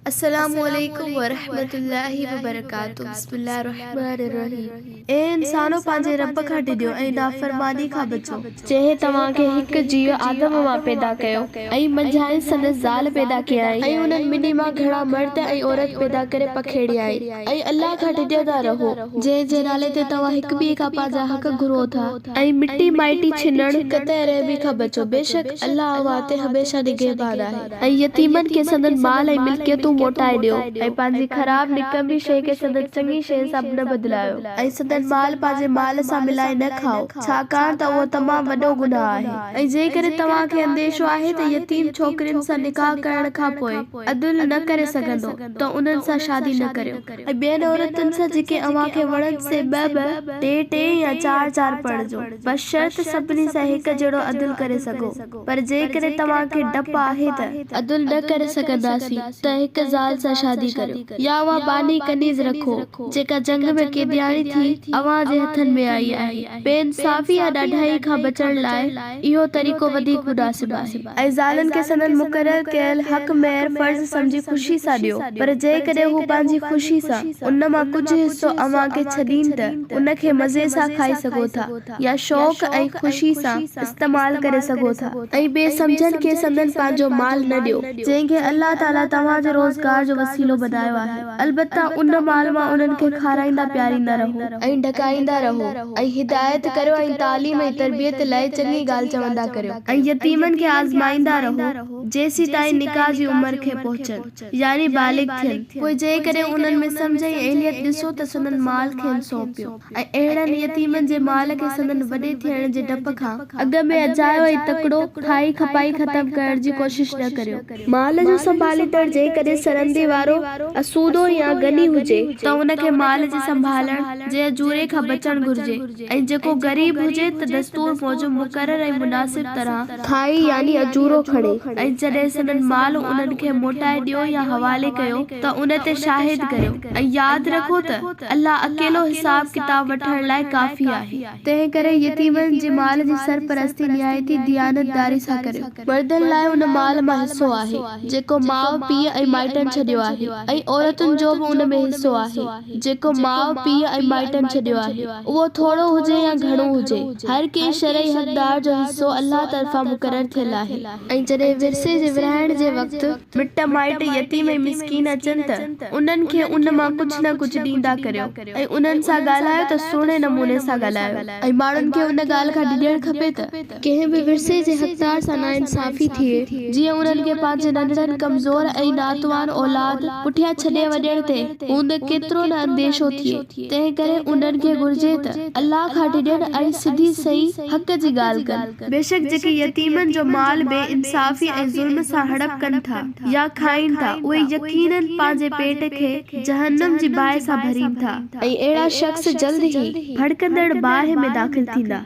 अस्सलामुअलैकुम वरहमतुल्लाहि वबरकातुहू। बिस्मिल्लाहिर्रहमानिर्रहीम। ए इंसानो पांजे रब खां डिॼो ऐं नाफरमानी खां बचो। जंहिं तव्हांखे हिकु जीव आदम मां पैदा कयो ऐं मंझाई संदसि ज़ाल पैदा कयाई ऐं उन्हनि ॿिन्ही मां घणा मर्द ऐं औरत पैदा करे पखेड़ियाई ऐं अल्लाह खां डिॼंदा रहो जंहिं जे नाले ते तव्हां हिक ॿिए खां पंहिंजा हक़ घुरो था ऐं मिटी माइटी छिनण कतई रहबी खां बचो। बेशक अल्लाह अव्हां ते हमेशा निगहबान आहे। ऐं यतीमनि खे संदन माल ऐं मिल्कियतूं मोटाए ॾियो ऐं पंहिंजी ख़राब निकमी शइ खे संदन चङी शइ सां न बदिलायो ऐं संदन माल पंहिंजे माल सां मिलाए न खाओ, छाकाणि त उहो तमामु वॾो गुनाह आहे। ऐं जेकॾहिं तव्हांखे अंदेशो आहे त यतीम छोकिरियुनि सां निकाह करण खां पोइ अदुल न करे सघंदो त उन्हनि सां शादी न करियो। ऐं ॿियनि औरतुनि सां जेके अव्हांखे वणनि से ॿ टे या चार पढ़जो, बस शर्त सभिनी सां हिक जहिड़ो अदुल करे सघो। पर जेकॾहिं तव्हांखे डप आहे त अदुल न करे सघंदासीं त हिक ज़ाल सां शादी करियो या उहा बानी कनीज़ रखो जेका जंग में क़ैदियानी थी अव्हां जे हथनि में आई आहे। बेइंसाफ़ी या ॾाढाई खां बचण लाइ इहो तरीक़ो वधीक मुनासिब आहे। ऐं ज़ालनि खे संदन मुक़रर कयल हक़ महर फर्ज़ सम्झी ख़ुशी सां ॾियो। पर जेकॾहिं हू पंहिंजी ख़ुशी सां उन मां कुझु हिस्सो अव्हांखे छॾीनि त उनखे मज़े सां खाई सघो था या शौक़ ऐं ख़ुशी सां इस्तेमाल करे सघो था। ऐं बेसमझनि खे संदन पंहिंजो माल न ॾियो जंहिंखे अल्लाह ताला तव्हांजे रोज़गार जो वसीलो बनायो आहे। अलबत्ता उन माल मां उन्हनि खे खाराईंदा प्यारींदा रहो ऐं ढकाईंदा रहो ऐं हिदायत करियो ऐं तालीम ऐं तरबियत लाइ चङी ॻाल्हि चवंदा करियो। ऐं यतीमनि खे आज़माईंदा रहो जेसी ताईं निकाह जी उमिरि खे पहुचनि यानी बालिग थियनि। पोइ जेकॾहिं उन्हनि में सम्झ ऐं एलियत ॾिसो त संदन माल खेनि सौंपियो ऐं अहिड़नि यतीमनि जे माल खे संदन वॾे थियण जे डप खां अॻ में अजायो ऐं तकिड़ो खाई खपाई ख़तम करण जी कोशिश न करियो। माल जो संभालींदड़ जेकॾहिं सरंदी वारो असूदो या गनी हुजे त उनखे माल जे संभालण जे अजूरे खां बचण घुर्जे। ऐं जेको गरीब हुजे त दस्तूर मूजिब मुक़रर ऐं मुनासिब तरह खाई यानी अजूरो खणे। ऐं जॾहिं संदन माल उन्हनि खे मोटाए ॾियो या हवाले कयो त उन ते शाहिद करियो। ऐं यादि रखो त अल्लाह अकेलो हिसाब किताब वठण लाइ काफ़ी आहे। तंहिं करे यतीमनि जे माल जी सरपरस्ती निहायती दियानतदारी सां करियो। मर्दनि लाइ उन माल मां हिस्सो आहे जेको माउ पीउ ऐं माइटनि छॾियो आहे ऐं औरतुनि जो बि उन में हिस्सो आहे जेको माउ पीउ ऐं माइटनि छॾियो आहे। उहो थोरो हुजे या घणो हुजे, हर कंहिं शरई हक़दार जो हिस्सो अल्लाह तरफ़ां मुक़रर थियल आहे। ऐं जॾहिं विरसे जे विरहाइण जे वक़्तु मिट माइट यतीम ऐं मिस्कीन अचनि त उन्हनि खे उन मां कुझु न कुझु ॾींदा करियो ऐं उन्हनि सां ॻाल्हायो त सुहिणे नमूने सां ॻाल्हायो। ऐं माण्हुनि खे उन ॻाल्हि खां डिॼणु खपे त कंहिं बि विरसे जे हक़दार सां नाइंसाफ़ी थिए जीअं उन्हनि खे पंहिंजे नंढड़नि कमज़ोर ऐं नातवान औलाद पुठियां छॾे वञण ते हूंद केतिरो न अंदेशो थिए। तंहिं करे उन्हनि खे घुर्जे त अल्लाह खां डिॼण ऐं सिधी सही हक़ जी ॻाल्हि कनि। बेशक जेके यतीमनि जो माल बेइंसाफ़ी ऐं ज़ुल्म सां हड़प कनि था या खाइनि था उहे यकीनन पंहिंजे पेट खे जहन्नम जी बाहि सां भरीनि था ऐं अहिड़ा शख़्स जल्द ई भड़कंदड़ बाहि में दाख़िल थींदा।